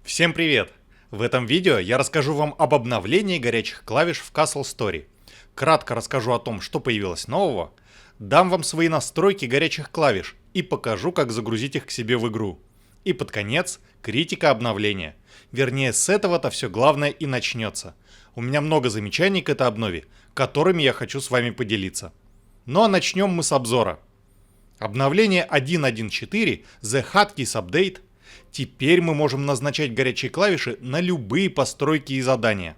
Всем привет! В этом видео я расскажу вам об обновлении горячих клавиш в Castle Story. Кратко расскажу о том, что появилось нового, дам вам свои настройки горячих клавиш и покажу, как загрузить их к себе в игру. И под конец критика обновления. Вернее, с этого-то все главное и начнется. У меня много замечаний к этой обнове, которыми я хочу с вами поделиться. Ну а начнем мы с обзора. Обновление 1.1.4 The Hotkeys Update. Теперь мы можем назначать горячие клавиши на любые постройки и задания.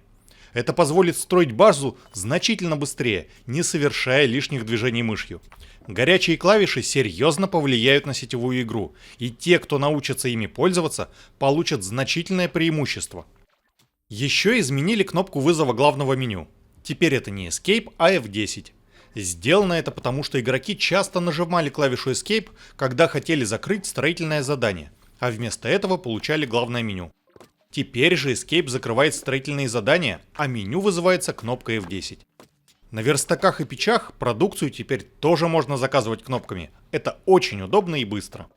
Это позволит строить базу значительно быстрее, не совершая лишних движений мышью. Горячие клавиши серьезно повлияют на сетевую игру, и те, кто научатся ими пользоваться, получат значительное преимущество. Еще изменили кнопку вызова главного меню. Теперь это не Escape, а F10. Сделано это потому, что игроки часто нажимали клавишу Escape, когда хотели закрыть строительное задание, а вместо этого получали главное меню. Теперь же Escape закрывает строительные задания, а меню вызывается кнопкой F10. На верстаках и печах продукцию теперь тоже можно заказывать кнопками. Это очень удобно и быстро.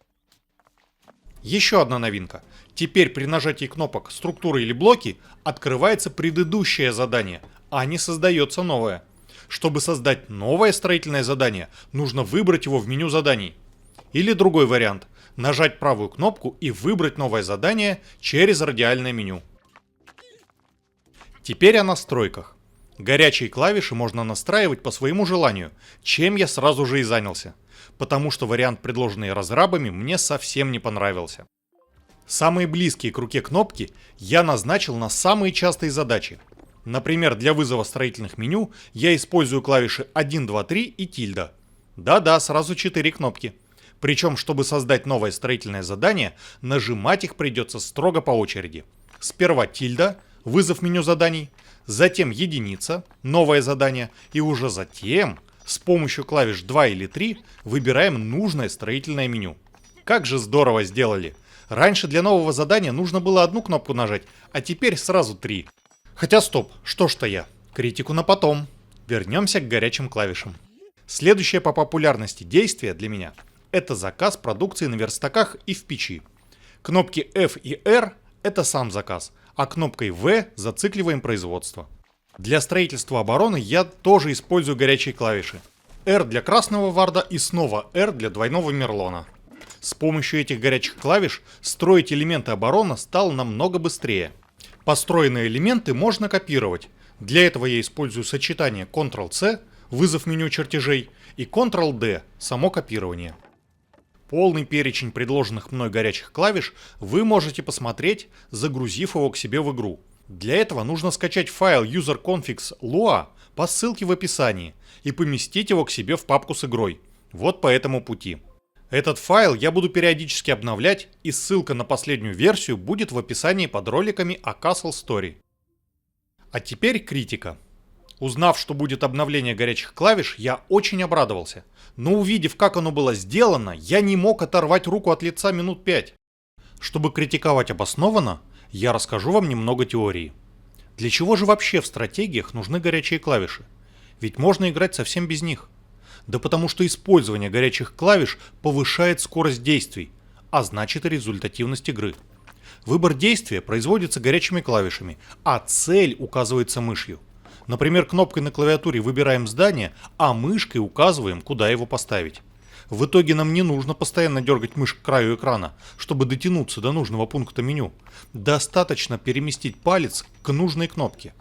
Еще одна новинка. Теперь при нажатии кнопок структуры или блоки открывается предыдущее задание, а не создается новое. Чтобы создать новое строительное задание, нужно выбрать его в меню заданий. Или другой вариант – нажать правую кнопку и выбрать новое задание через радиальное меню. Теперь о настройках. Горячие клавиши можно настраивать по своему желанию, чем я сразу же и занялся, потому что вариант, предложенный разрабами, мне совсем не понравился. Самые близкие к руке кнопки я назначил на самые частые задачи. Например, для вызова строительных меню я использую клавиши 1, 2, 3 и тильда. Да-да, сразу 4 кнопки. Причем, чтобы создать новое строительное задание, нажимать их придется строго по очереди. Сперва тильда, вызов меню заданий, затем единица, новое задание, и уже затем, с помощью клавиш 2 или 3, выбираем нужное строительное меню. Как же здорово сделали! Раньше для нового задания нужно было одну кнопку нажать, а теперь сразу 3. Хотя стоп, что ж-то я? Критику на потом. Вернемся к горячим клавишам. Следующее по популярности действие для меня – это заказ продукции на верстаках и в печи. Кнопки F и R – это сам заказ, а кнопкой V зацикливаем производство. Для строительства обороны я тоже использую горячие клавиши. R для красного варда и снова R для двойного мерлона. С помощью этих горячих клавиш строить элементы обороны стало намного быстрее. Построенные элементы можно копировать. Для этого я использую сочетание Ctrl-C, вызов меню чертежей, и Ctrl-D, само копирование. Полный перечень предложенных мной горячих клавиш вы можете посмотреть, загрузив его к себе в игру. Для этого нужно скачать файл userconfigs.lua по ссылке в описании и поместить его к себе в папку с игрой. Вот по этому пути. Этот файл я буду периодически обновлять, и ссылка на последнюю версию будет в описании под роликами о Castle Story. А теперь критика. Узнав, что будет обновление горячих клавиш, я очень обрадовался. Но увидев, как оно было сделано, я не мог оторвать руку от лица минут 5. Чтобы критиковать обоснованно, я расскажу вам немного теории. Для чего же вообще в стратегиях нужны горячие клавиши? Ведь можно играть совсем без них. Да потому что использование горячих клавиш повышает скорость действий, а значит и результативность игры. Выбор действия производится горячими клавишами, а цель указывается мышью. Например, кнопкой на клавиатуре выбираем здание, а мышкой указываем, куда его поставить. В итоге нам не нужно постоянно дергать мышь к краю экрана, чтобы дотянуться до нужного пункта меню. Достаточно переместить палец к нужной кнопке.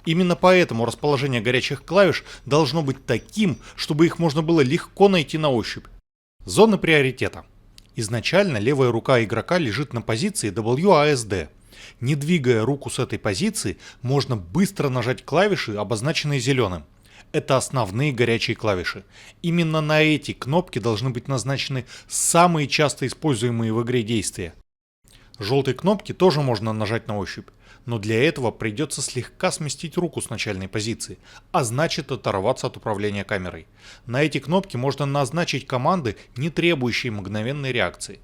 Именно поэтому расположение горячих клавиш должно быть таким, чтобы их можно было легко найти на ощупь. Зоны приоритета. Изначально левая рука игрока лежит на позиции WASD. Не двигая руку с этой позиции, можно быстро нажать клавиши, обозначенные зеленым. Это основные горячие клавиши. Именно на эти кнопки должны быть назначены самые часто используемые в игре действия. Желтые кнопки тоже можно нажать на ощупь, но для этого придется слегка сместить руку с начальной позиции, а значит оторваться от управления камерой. На эти кнопки можно назначить команды, не требующие мгновенной реакции.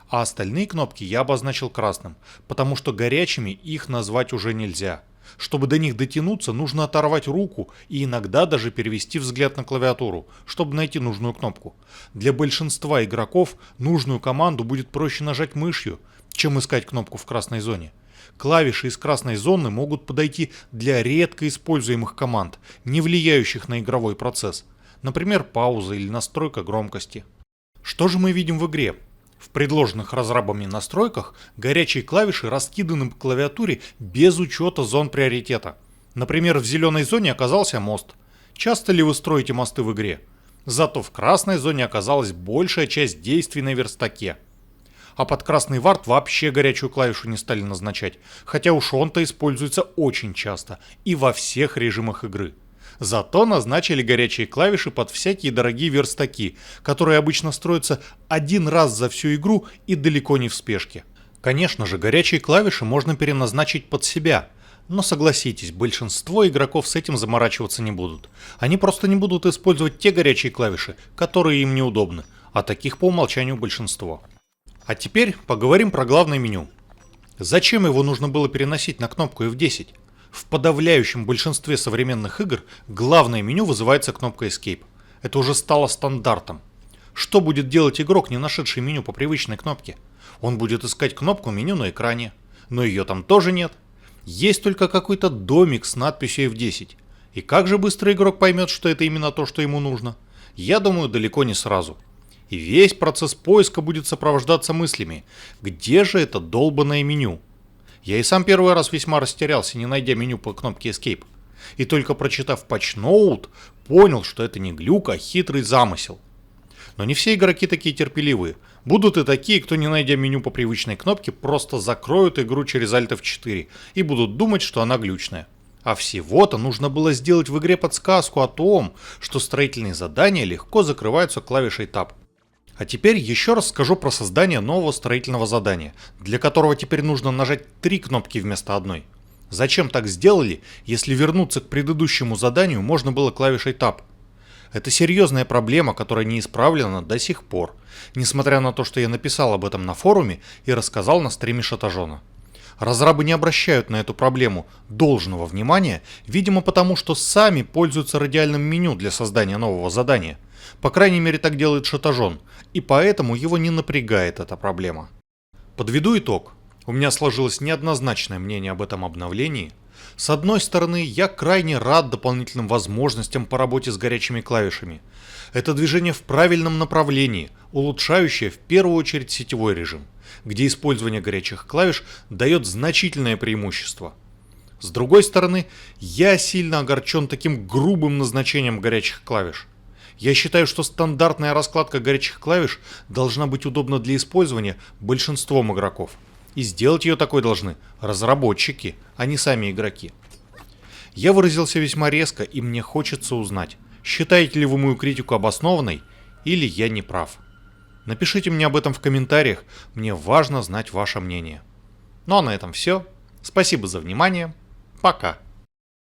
А остальные кнопки я обозначил красным, потому что горячими их назвать уже нельзя. Чтобы до них дотянуться, нужно оторвать руку и иногда даже перевести взгляд на клавиатуру, чтобы найти нужную кнопку. Для большинства игроков нужную команду будет проще нажать мышью, чем искать кнопку в красной зоне. Клавиши из красной зоны могут подойти для редко используемых команд, не влияющих на игровой процесс. Например, пауза или настройка громкости. Что же мы видим в игре? В предложенных разрабами настройках горячие клавиши раскиданы по клавиатуре без учета зон приоритета. Например, в зеленой зоне оказался мост. Часто ли вы строите мосты в игре? Зато в красной зоне оказалась большая часть действий на верстаке. А под красный вард вообще горячую клавишу не стали назначать, хотя уж он-то используется очень часто и во всех режимах игры. Зато назначили горячие клавиши под всякие дорогие верстаки, которые обычно строятся один раз за всю игру и далеко не в спешке. Конечно же, горячие клавиши можно переназначить под себя, но согласитесь, большинство игроков с этим заморачиваться не будут. Они просто не будут использовать те горячие клавиши, которые им неудобны, а таких по умолчанию большинство. А теперь поговорим про главное меню. Зачем его нужно было переносить на кнопку F10? В подавляющем большинстве современных игр главное меню вызывается кнопкой Escape. Это уже стало стандартом. Что будет делать игрок, не нашедший меню по привычной кнопке? Он будет искать кнопку меню на экране, но ее там тоже нет. Есть только какой-то домик с надписью F10. И как же быстро игрок поймет, что это именно то, что ему нужно? Я думаю, далеко не сразу. И весь процесс поиска будет сопровождаться мыслями: где же это долбанное меню? Я и сам первый раз весьма растерялся, не найдя меню по кнопке Escape. И только прочитав Patch Note, понял, что это не глюк, а хитрый замысел. Но не все игроки такие терпеливые. Будут и такие, кто, не найдя меню по привычной кнопке, просто закроют игру через Alt F4 и будут думать, что она глючная. А всего-то нужно было сделать в игре подсказку о том, что строительные задания легко закрываются клавишей Tab. А теперь еще раз скажу про создание нового строительного задания, для которого теперь нужно нажать 3 кнопки вместо одной. Зачем так сделали, если вернуться к предыдущему заданию можно было клавишей Tab? Это серьезная проблема, которая не исправлена до сих пор, несмотря на то, что я написал об этом на форуме и рассказал на стриме Шатажона. Разрабы не обращают на эту проблему должного внимания, видимо потому, что сами пользуются радиальным меню для создания нового задания. По крайней мере, так делает Шатажон, и поэтому его не напрягает эта проблема. Подведу итог. У меня сложилось неоднозначное мнение об этом обновлении. С одной стороны, я крайне рад дополнительным возможностям по работе с горячими клавишами. Это движение в правильном направлении, улучшающее в первую очередь сетевой режим, где использование горячих клавиш дает значительное преимущество. С другой стороны, я сильно огорчен таким грубым назначением горячих клавиш. Я считаю, что стандартная раскладка горячих клавиш должна быть удобна для использования большинством игроков. И сделать ее такой должны разработчики, а не сами игроки. Я выразился весьма резко, и мне хочется узнать, считаете ли вы мою критику обоснованной, или я не прав. Напишите мне об этом в комментариях, мне важно знать ваше мнение. Ну а на этом все. Спасибо за внимание. Пока.